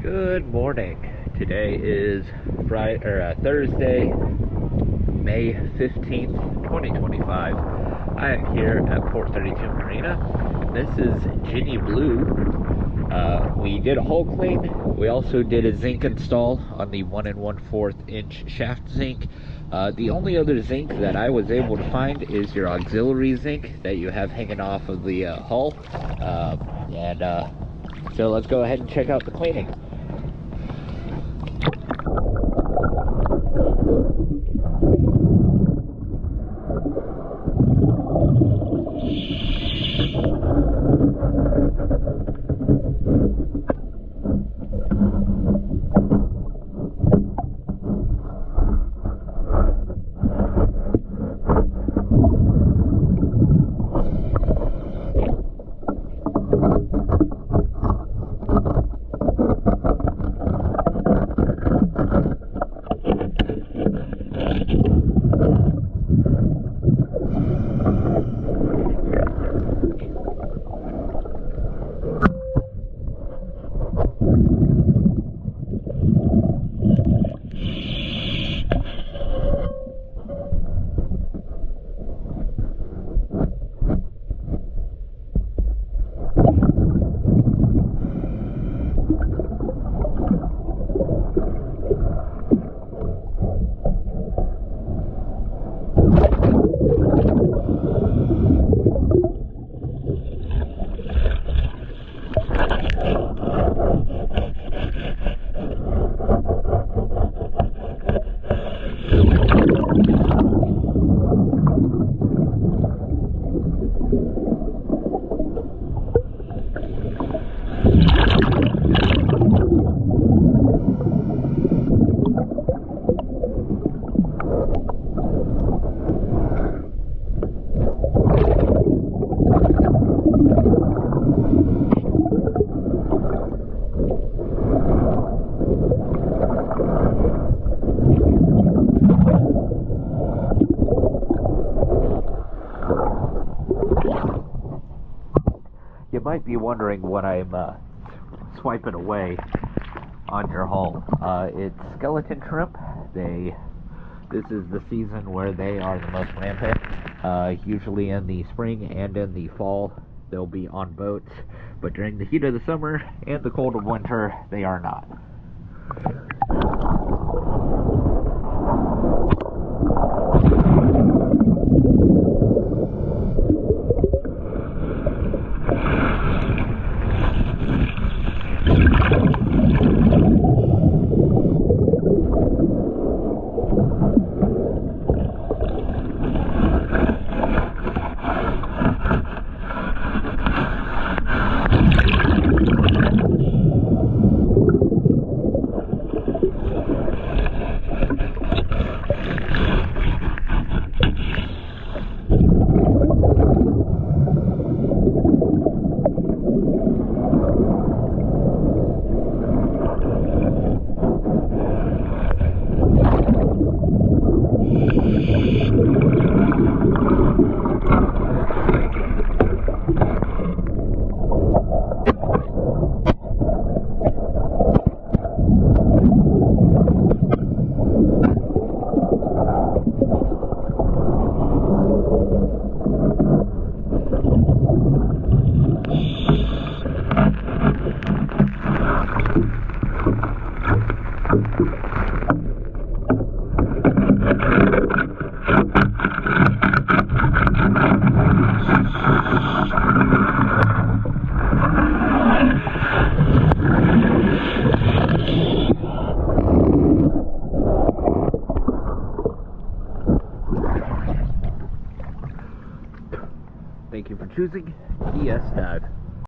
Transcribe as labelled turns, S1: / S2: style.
S1: Good morning. Today is Thursday, May 15th, 2025. I am here at Port 32 Marina. This is Jenni Blue. We did a hull clean. We also did a zinc install on the 1 1/4 inch shaft zinc. The only other zinc that I was able to find is your auxiliary zinc that you have hanging off of the hull. So let's go ahead and check out the cleaning. You might be wondering what I'm swiping away on your hull. It's skeleton shrimp. This is the season where they are the most rampant. Usually in the spring and in the fall, they'll be on boats, but during the heat of the summer and the cold of winter, they are not. Thank you for choosing DS Dive.